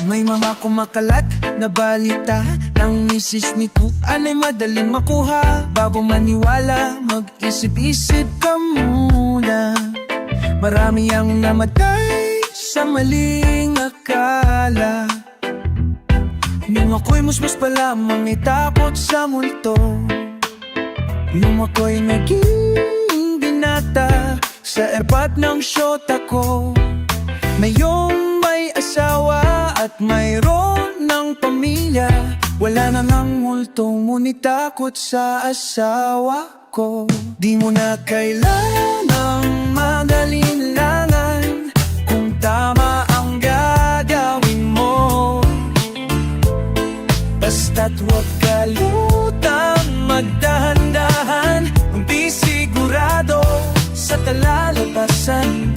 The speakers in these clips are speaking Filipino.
May mga kumakalat na balita ng misis ni Tuan ay madaling makuha. Bago maniwala, mag-isip-isip ka muna. Marami ang namatay sa maling akala. Nung ako'y musmus pa lamang itakot sa multo, nung ako'y naging binata sa erpat ng syota ko. Ngayong may asawa at mayroon ng pamilya, wala na ngang multo, ngunit takot sa asawa ko. Di mo na kailangang magalinlangan kung tama ang gagawin mo. Basta't huwag ka lutang magdahan-dahan kung di sigurado sa kalalabasan.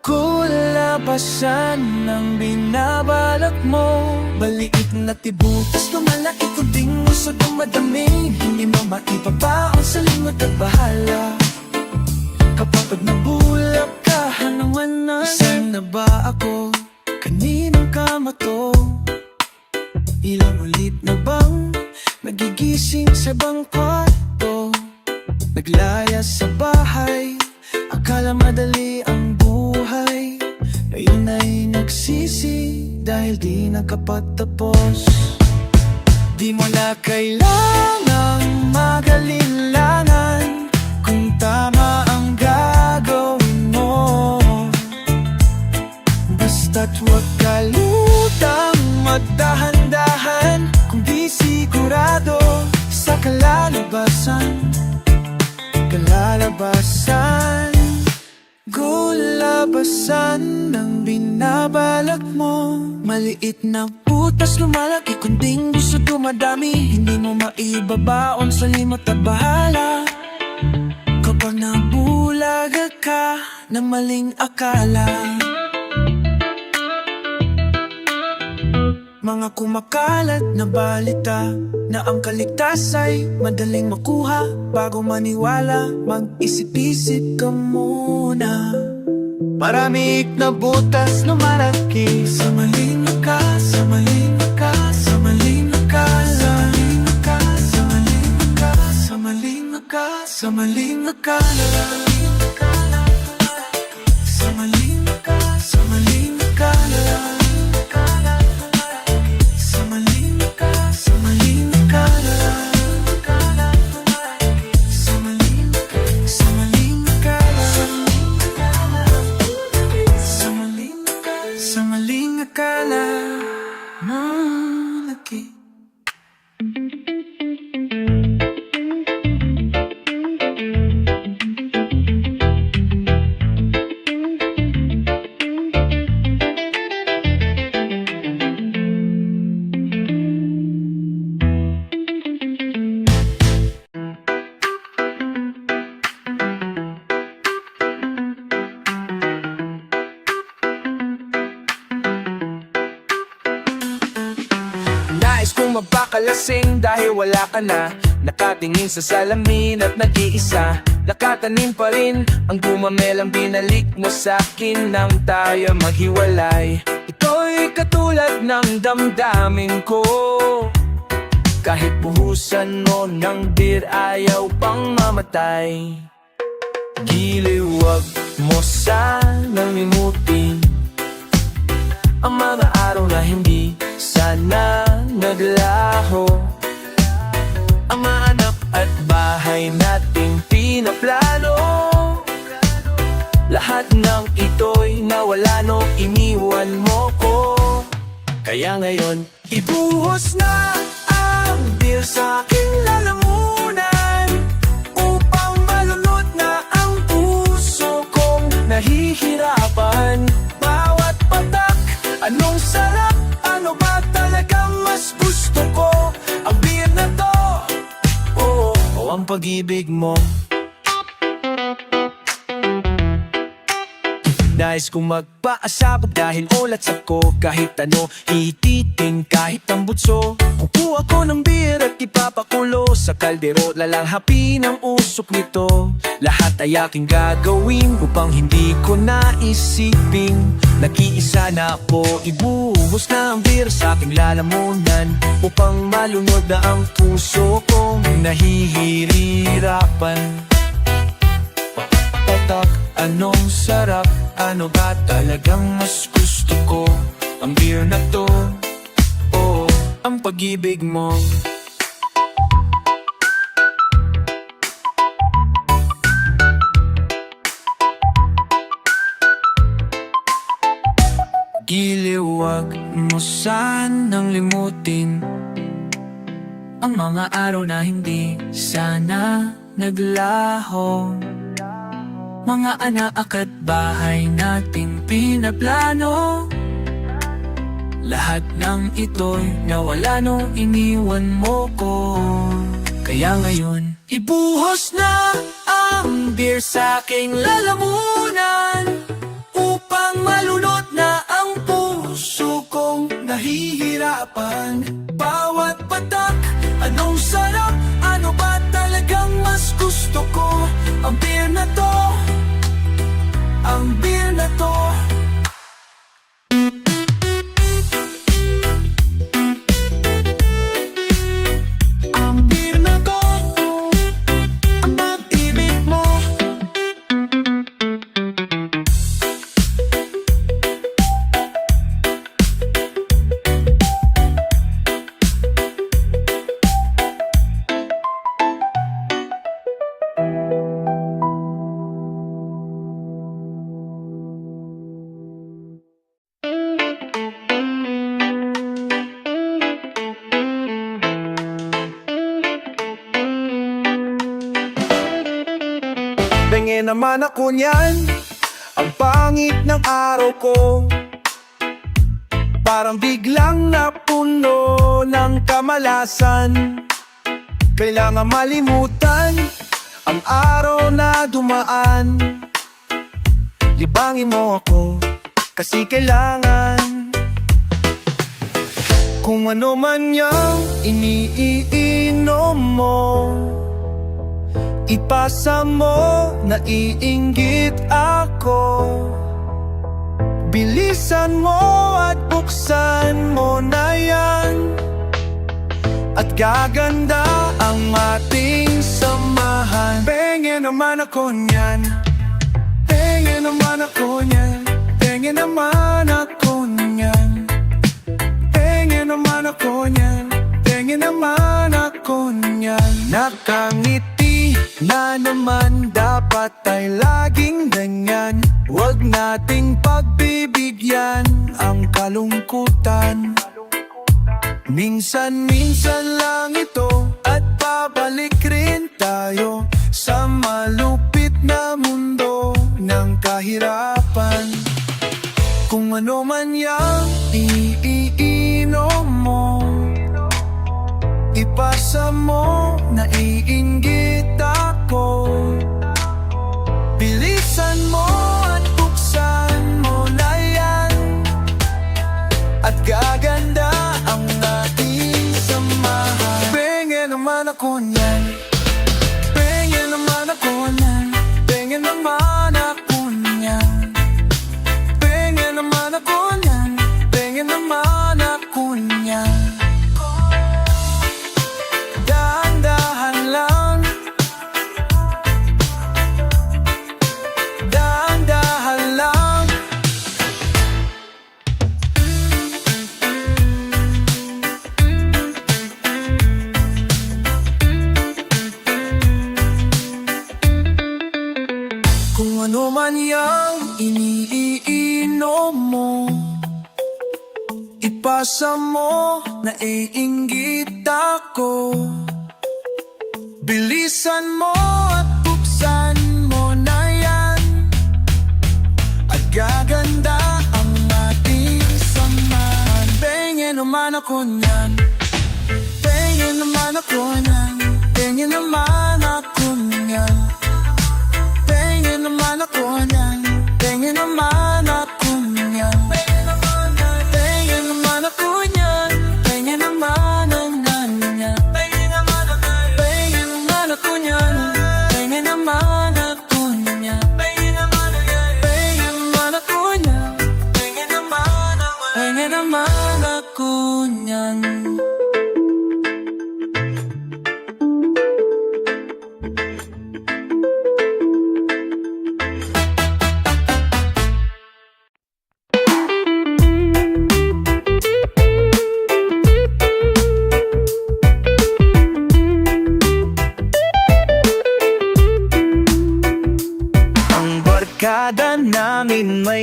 Kulabasan ng binabalak mo. Maliit na tibutas, lumalaki kunding usod ang madami. Hindi mo maipapaon sa limot at bahala. Kapag nabulap ka, hanawanan. Isan na ba ako? Kaninang kama to? Ilang ulit na bang nagigising sa ibang kwarto? Naglaya sa bahay, akala madali ang buhay. Ngayon ay nagsisi dahil di nakapagtapos. Di mo na kailangang magalinlangan kung tama ang gagawin mo. Basta't huwag ka lutang magdahan-dahan kung di sigurado sa kalalabasan. Gulabasan ng binabalak mo. Maliit na butas, lumalaki kunding gusto dumadami. Hindi mo maibabaon sa limot at bahala. Kapag nabulaga ka ng maling akala. Mga kumakalat na balita na ang kaligtas ay madaling makuha. Bago maniwala, mag-isip-isip ka muna. Maraming na butas lumalaki sa maling sa maling sa maling sa maling sa maling sa maling akala. Sa maling sa maling akala. Sa maling akala, malaki. Nais kong mapakalasing dahil wala ka na. Nakatingin sa salamin at nag-iisa. Nakatanim pa rin ang gumamelang binalik mo sa'kin nang tayo maghiwalay. Ito'y katulad ng damdamin ko. Kahit buhusan mo ng beer, ayaw pang mamatay. Giliw, wag mo sanang limutin ang mga araw na hindi sana naglaho. Ang mga anak at bahay nating pinaplano. Lahat ng ito'y nawala nung iniwan mo ko. Kaya ngayon, ibuhos na ang beer sa aking lalamunan, upang malunod na ang puso kong nahihirapan. Bawat patak, anong sarap, ano ba talagang mas gusto ko? Ang beer na to, o ang pag-ibig mo. Nais kong magpaasabog dahil olat ako. Kahit ano, hihititin kahit ang butso. Kukuha ko ng beer at ipapakulo sa kaldero. Lalanghapin ang usok nito. Lahat ay aking gagawin upang hindi ko naisiping nag-iisa na ako. Ibuhos na ang beer sa aking lalamunan upang malunod na ang puso kong nahihirapan. Patak, anong sarap, ano ba talagang mas gusto ko? Ang beer na to, oo, ang pag-ibig mo. Giliw, wag mo sanang limutin ang mga araw na hindi sana naglaho. Mga anak at bahay nating pinaplano. Lahat ng ito'y nawala nung iniwan mo ko. Kaya ngayon, ibuhos na ang beer sa aking lalamunan upang malunod na ang puso kong nahihirapan. Bawat patak, anong sarap, ano ba talagang mas gusto ko? Ang beer na to, ang beer na to. Ang beer na to, ang pag-ibig mo. Pengen naman ako niyan, ang pangit ng araw ko. Parang biglang napuno ng kamalasan. Kailangan malimutan ang araw na dumaan. Libangin mo ako, kasi kailangan. Kung ano man yang iniinom mo, ipasa mo, naiinggit ako. Bilisan mo at buksan mo na yan. At gaganda ang ating samahan. Pengen naman ako niyan, pengen naman ako niyan, pengen naman ako niyan, pengen naman ako niyan, pengen naman ako niyan. Nakangiti na naman, dapat ay laging ganyan. Huwag nating pagbibigyan ang kalungkutan. Minsan-minsan lang ito, at pabalik rin tayo sa malupit na mundo ng kahirapan. Kung ano man yang iinom mo, ipasa mo, naiinggit ako. Bilisan mo at buksan mo na yan. At gaganda ang ating samahan. Pengen naman ako niyan, pengen naman ako niyan, pengen naman ako niyan, pengen naman ako niyan, pengen naman ako niyan. Dahan-dahan lang, dahan-dahan lang. Kung ano man yang iniinom mo, ipasa mo, naiinggit ako. Bilisan mo at buksan mo na yan. At gaganda ang ating samahan. Pengen naman ako niyan, pengen naman ako niyan, pengen naman ako niyan, pengen naman ako niyan, pengen naman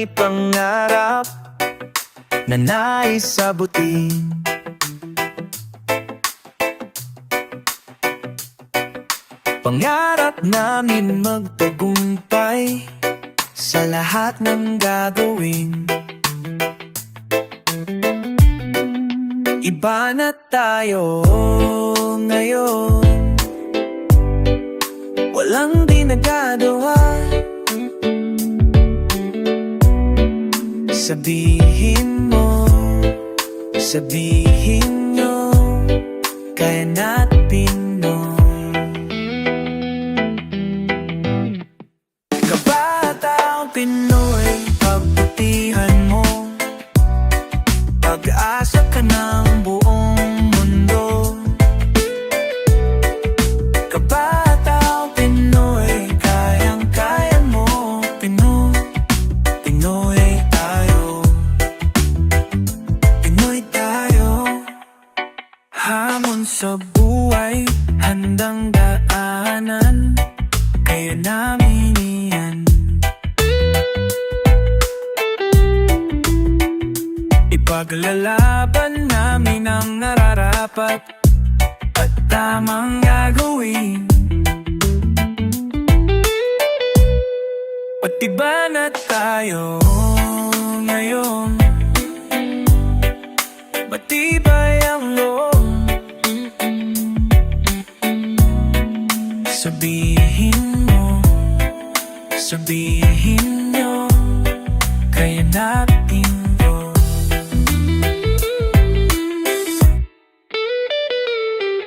may pangarap na nais sabutin. Pangarap namin magtagumpay sa lahat ng gagawin. Iba na tayo ngayon, walang di nagagawa. Sabihin mo, sabihin nyo, kaya natin Pinoy. Kabataang Pinoy, pagbutihan mo, pag-asa ka ng buong mundo. Kabataang Pinoy, kayang-kaya mo, Pinoy tayo. Pinoy tayo. Hamon sa buhay, handang daanan, kaya namin iyan. Ipaglalaban namin ang nararapat at tamang gagawin. At iba na tayo ngayon, matibay ang loob. Sabihin mo, sabihin nyo, kaya natin to.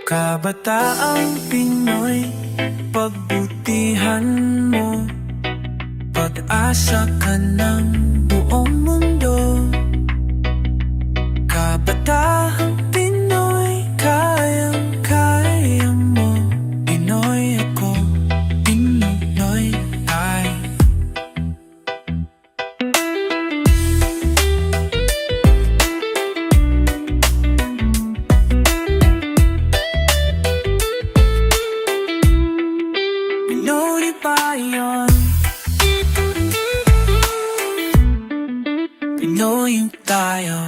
Kabataang Pinoy, pagbutihan mo, pag-asa ka ng buong mundo. Kabataang Pinoy, kayang-kaya mo, Pinoy ako, Pinoy tayo. Pinoy ba yun? Pinoy tayo.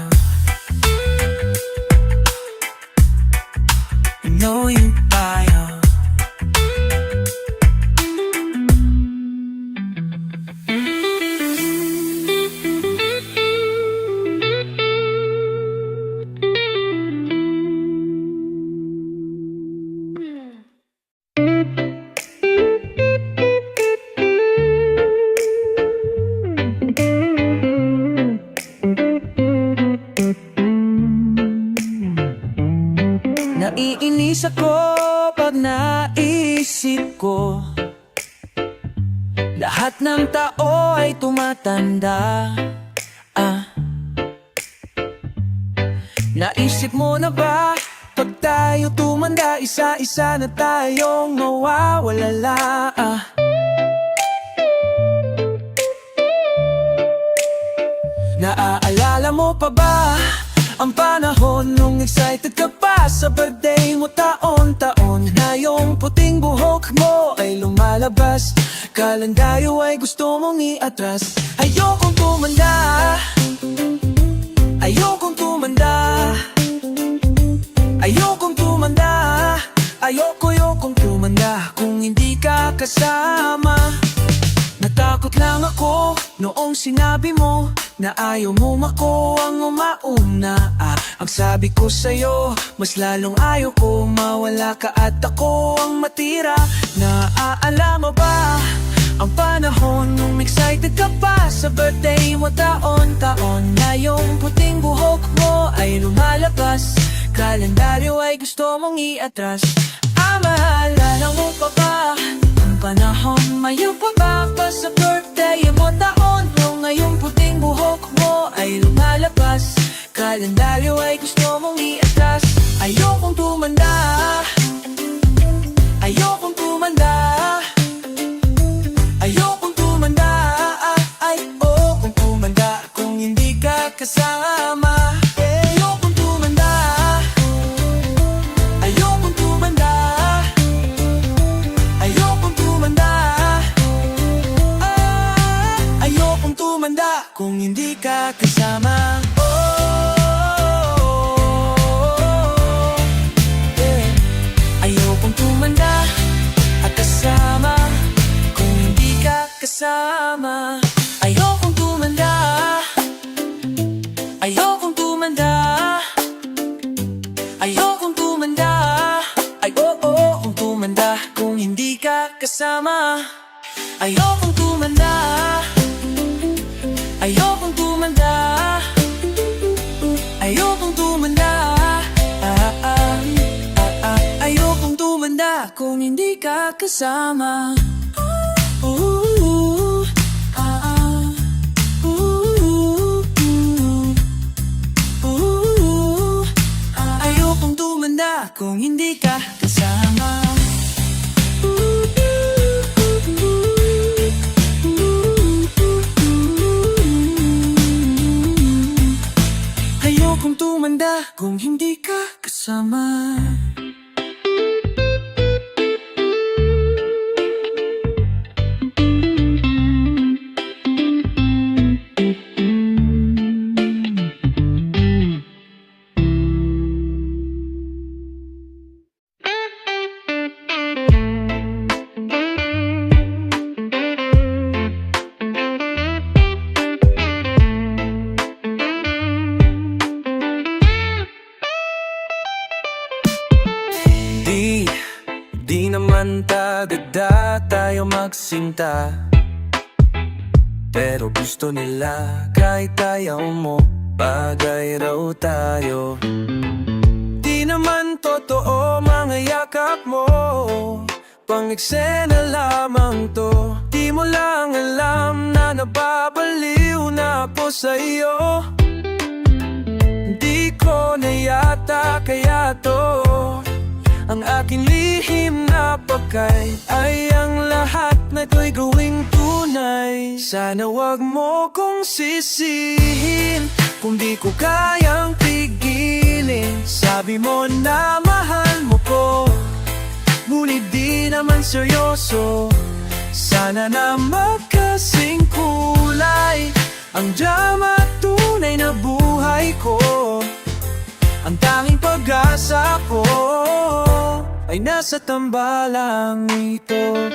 Pinoy tayo. Naiinis ako pag naisip ko, lahat ng tao ay tumatanda. Naisip mo na ba, pag tayo tumanda, isa-isa na tayong mawawalala. Naaalala mo pa ba ang panahon nung excited ka pa sa birthday mo taon-taon? Na yung puting buhok mo ay lumalabas, kalendaryo ay gusto mong iatras. Ayokong tumanda, ayokong tumanda, ayokong tumanda, ayokong tumanda kung hindi ka kasama. Natakot lang ako noong sinabi mo na ayaw mo mako ang umauna. Ang sabi ko sa'yo, mas lalong ayaw ko mawala ka at ako ang matira. Naaalala mo ba ang panahon nung excited ka pa sa birthday mo taon-taon? Na yung puting buhok mo ay lumalabas, kalendaryo ay gusto mong iatras. Maalala mo pa ba ang panahon mayo pa sa birthday mo taon? Nung ngayong puting buhok mo ay lumalabas, kalendaryo ay gusto mong iatras. Ayokong tumanda, ayokong tumanda, ayokong tumanda, ayokong tumanda kung hindi ka kasama. Ayokong tumanda, ayokong tumanda, ayokong tumanda, ayokong tumanda. kung hindi ka kasama. Ayokong tumanda at kasama kung hindi ka kasama. Ayokong tumanda, ayokong tumanda, ayokong tumanda, ay oo kung tumanda kung hindi ka kasama. Ayokong tumanda, ayokong tumanda, ayokong tumanda, ayokong tumanda kung hindi ka kasama. Ayokong tumanda kung hindi ka kasama. Ayokong tumanda kung hindi ka kasama. Di naman tagada tayo magsinta, pero gusto nila kahit ayaw mo, bagay raw tayo. Di naman totoo mga yakap mo, pang-eksena lamang to. Di mo lang alam na nababaliw na po sa'yo. Di ko na yata kaya to, ang aking lihim na pagkay ay ang lahat na ito'y gawing tunay. Sana wag mo kong sisihin kung di ko kayang pigilin. Sabi mo na mahal mo ko, ngunit di naman seryoso. Sana na magkasing kulay ang drama tunay na buhay ko. Ang tanging pag-asa ko ay nasa tambalang ito.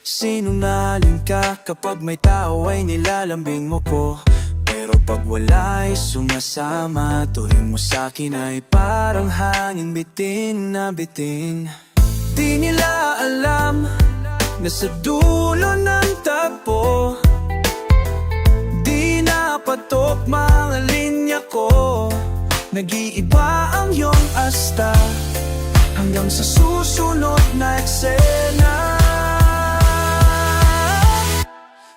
Sinungaling ka kapag may tao ay nilalambing mo ko, pero pag wala ay sumasama. Turing mo sa'kin ay parang hangin, bitin na bitin. Di nila alam na sa dulo ng tagpo patok mga linya ko, nag-iiba ang iyong asta hanggang sa susunod na eksena.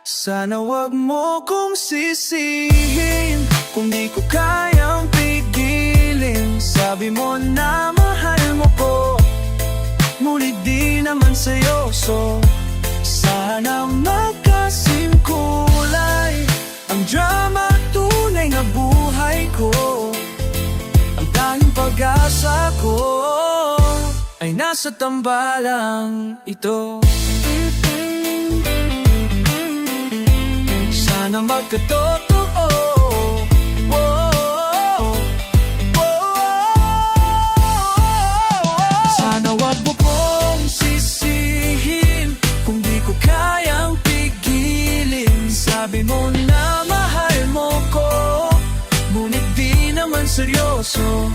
Sana wag mo kong sisihin kung di ko kayang pigilin. Sabi mo na mahal mo ko, ngunit di naman seryoso. Sana magkasing kulay ang drama tunay na buhay ko. Ang tanging pag-asa ko ay nasa tambalang ito. Sana magkatotoo. Sana wag mo kong sisihin kung di ko kayang pigilin. Sabi mo na mahal mo ko, ngunit di naman seryoso.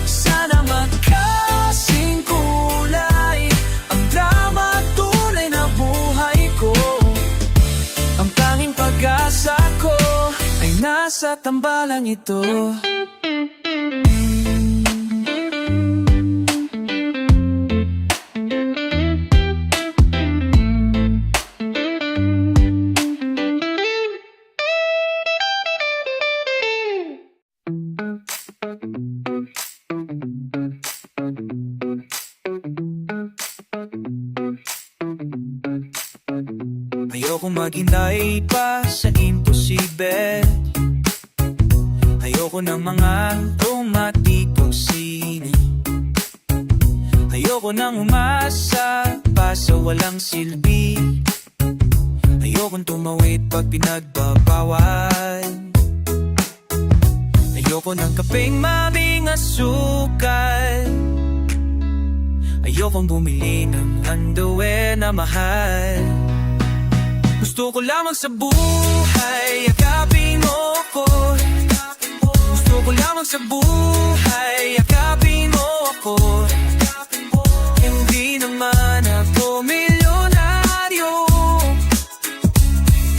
Sana magkasing kulay ang drama tunay na buhay ko. Ang tanging pag-asa ko ay nasa tambalang ito. Ayokong maghintay pa sa imposible. Ayoko ng mga tumatikong sine. Ayoko nang umasa pa pa sa walang silbi. Ayokong tumawid pag pinagbabawal. Ayoko ng kapeng maming asukal. Ayokong bumili ng underwear na mahal. Gusto ko lamang sa buhay, yakapin mo ako. Gusto ko lamang sa buhay, yakapin mo ako. Hindi naman ako milyonaryo,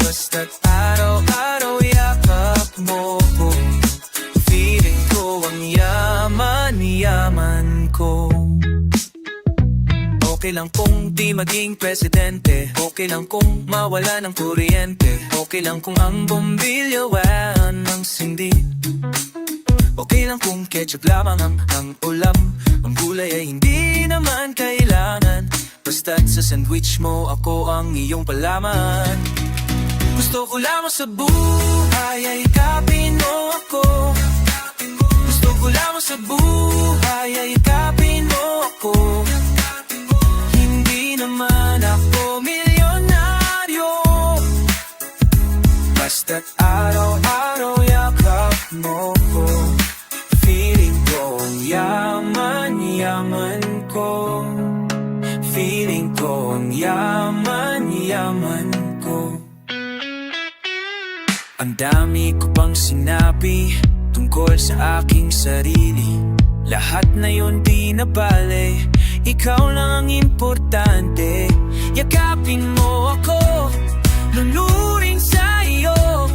basta't araw-araw yakap mo ko. Feeling ko ang yaman-yaman ko. Okay lang kung di maging presidente, okay lang kung mawala ng kuryente, okay lang kung ang bombilyo ng sindi, okay lang kung ketchup lamang ang ulam, ang gulay ay hindi naman kailangan, basta't sa sandwich mo ako ang iyong palaman. Gusto ko lamang sa buhay ay yakapin mo ako. Gusto ko lamang sa buhay ay yakapin mo ako. Hindi naman ako milyonaryo, basta't araw-araw yakap mo ko. Feeling ko ang yaman-yaman ko. Feeling ko ang yaman-yaman ko. Ang dami ko pang sinabi tungkol sa aking sarili. Lahat na yun di na bale, ikaw lang ang importante. Yakapin mo ako, luluring sa iyo,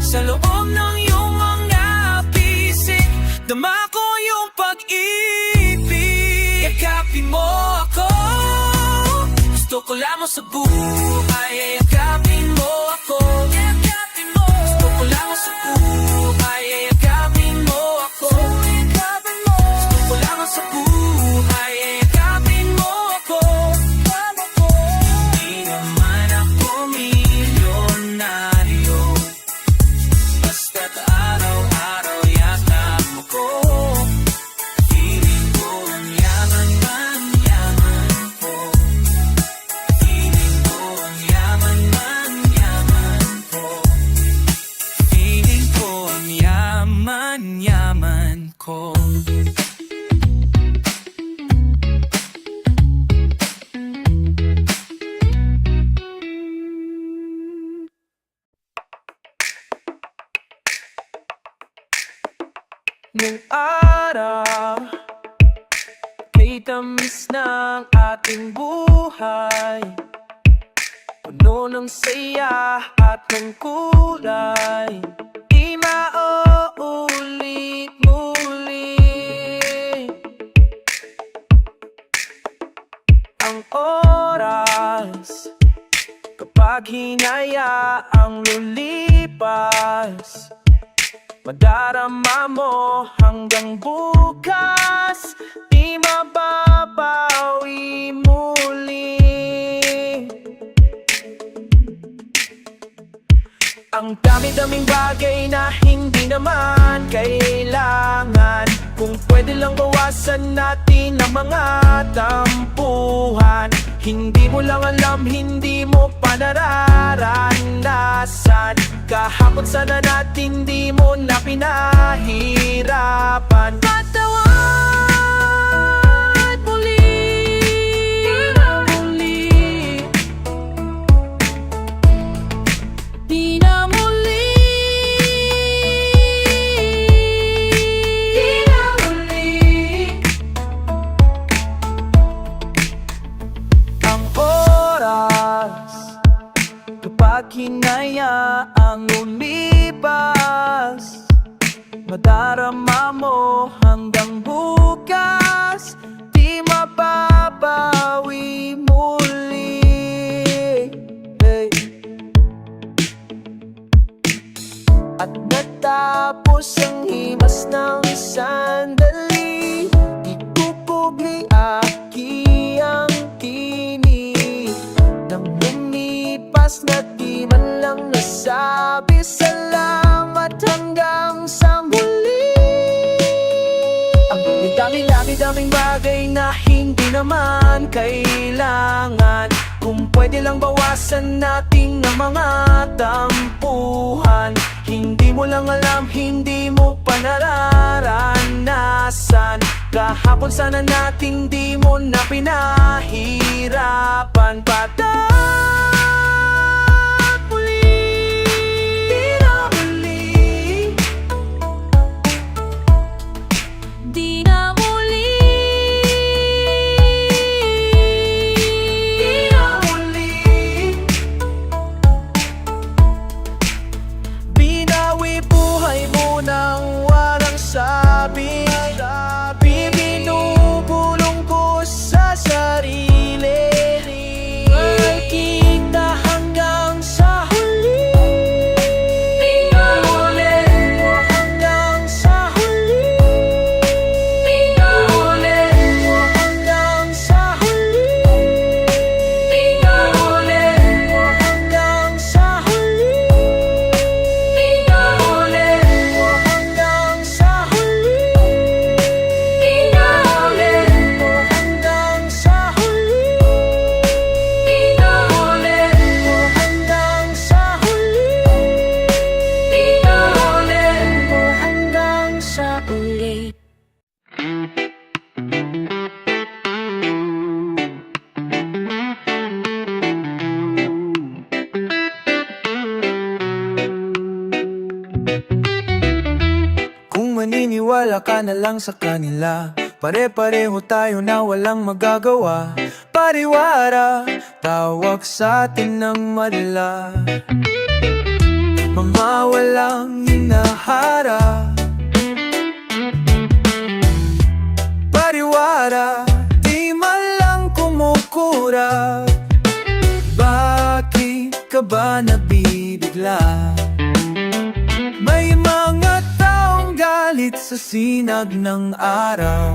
sa loob ng iyong mga pisik. Dama ko yung pag-ibig. Yakapin mo ako. Gusto ko lamang sa buhay, yakapin mo ako. Gusto ko lamang sa buhay, yakapin mo ako. Gusto ko lamang sa buhay, yakapin mo ako. Hindi naman ako milyonaryo, basta't araw-araw yakap mo ko. Feeling ko ang yaman-yaman ko. Feeling ko ang yaman-yaman ko. Feeling ko ang yaman-yaman ko. Nung araw, kay tamis ng ating buhay, puno ng saya at ng kulay, di mauulit muli. Ang oras, kapag hinayaang lulipas, madarama mo hanggang bukas, di mababawi muli. Ang dami-daming bagay na hindi naman kailangan, kung pwede lang bawasan natin ang mga tampuhan. Hindi mo lang alam, hindi mo pa nararanasan. Kahapon sana natin di mo na pinahirapan. Patawad muli, muli, di na muli, di na muli. Ang oras, kapag hinayaang lumipas, madarama mo hanggang bukas, di mababawi muli. Hey. At natapos ang himas ng sandali, ikukubli aki ang tinig nang lumipas na di man lang nasabi salamat hanggang sa muli. Ang dami-daming bagay na hindi naman kailangan. Kung pwede lang bawasan natin ang mga tampuhan. Hindi mo lang alam, hindi mo pa nararanasan. Kahapon sana nating di mo na pinahirapan. Patat muli, di na muli, Di na muli, di na muli. Binawi buhay mo nang walang sabi. Binubulong ko sa sarili. Ay kita hanggang sa huli. di na muli, Hanggang sa huli. di na muli, Hanggang sa huli. di na muli, Hanggang sa huli. di na muli, Hanggang sa huli. di na muli, Hanggang sa huli. di na muli, Hanggang sa huli. di na muli, Hanggang sa uli. Kung maniniwala ka na lang sa kanila, pare-pareho tayo na walang magagawa. Pariwara, tawag sa atin ng madla. Mga walang hinahara. Pariwara, di man lang kumukura. Bakit ka ba nabibigla? May mga taong galit sa sinag ng araw.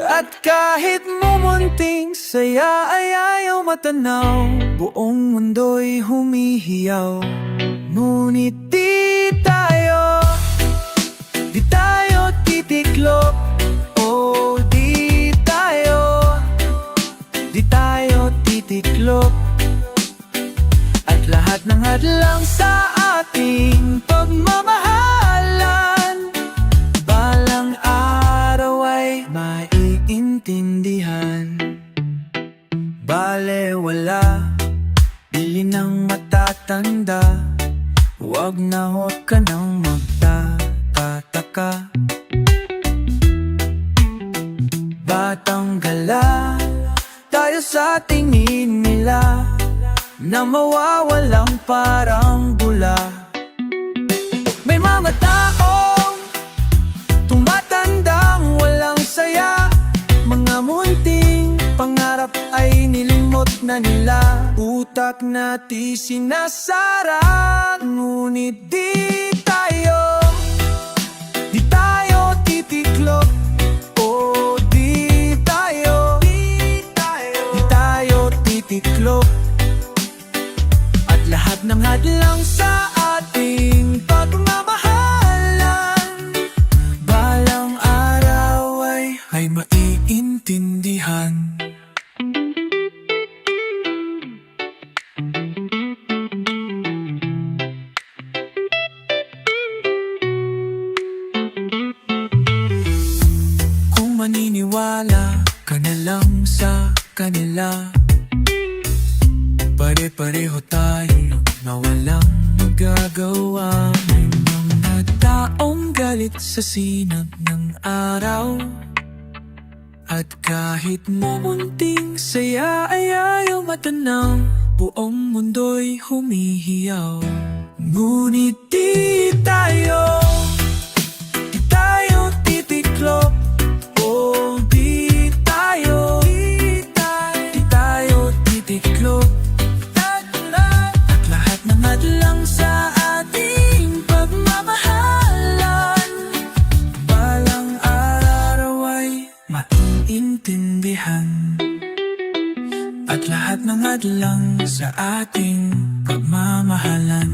At kahit mumunting saya ay ayaw matanaw. Buong mundo'y humihiyaw. Ngunit di tayo titiklop. Oh, di tayo titiklop. At lahat ng hadlang sa ating pagmamahalan, balang araw ay maiintindihan. Balewala, bili ng matatanda. Huwag ka nang magtataka. Batang gala, tayo sa tingin nila na mawawalang parang bula. May mga taong tumatandang walang saya. Mga munting pangarap ay nilimot na nila. Utak natin sinasara. Ngunit di tayo titiklop. Oh, di tayo titiklop. At lahat ng hadlang sa ating pagmamahalan, balang araw ay maiintindihan. Kung maniniwala ka na lang sa kanila, pare-pareho tayo na walang magagawa. May mga taong galit sa sinag ng araw. At kahit mumunting saya ay ayaw matanaw. Buong mundo'y humihiyaw. Ngunit di tayo titiklop. Oh, di tayo titiklop. At lahat ng hadlang sa ating pagmamahalan, balang araw ay maiintindihan. At lahat ng hadlang sa ating pagmamahalan,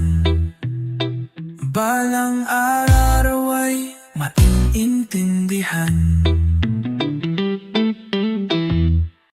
balang araw ay maiintindihan.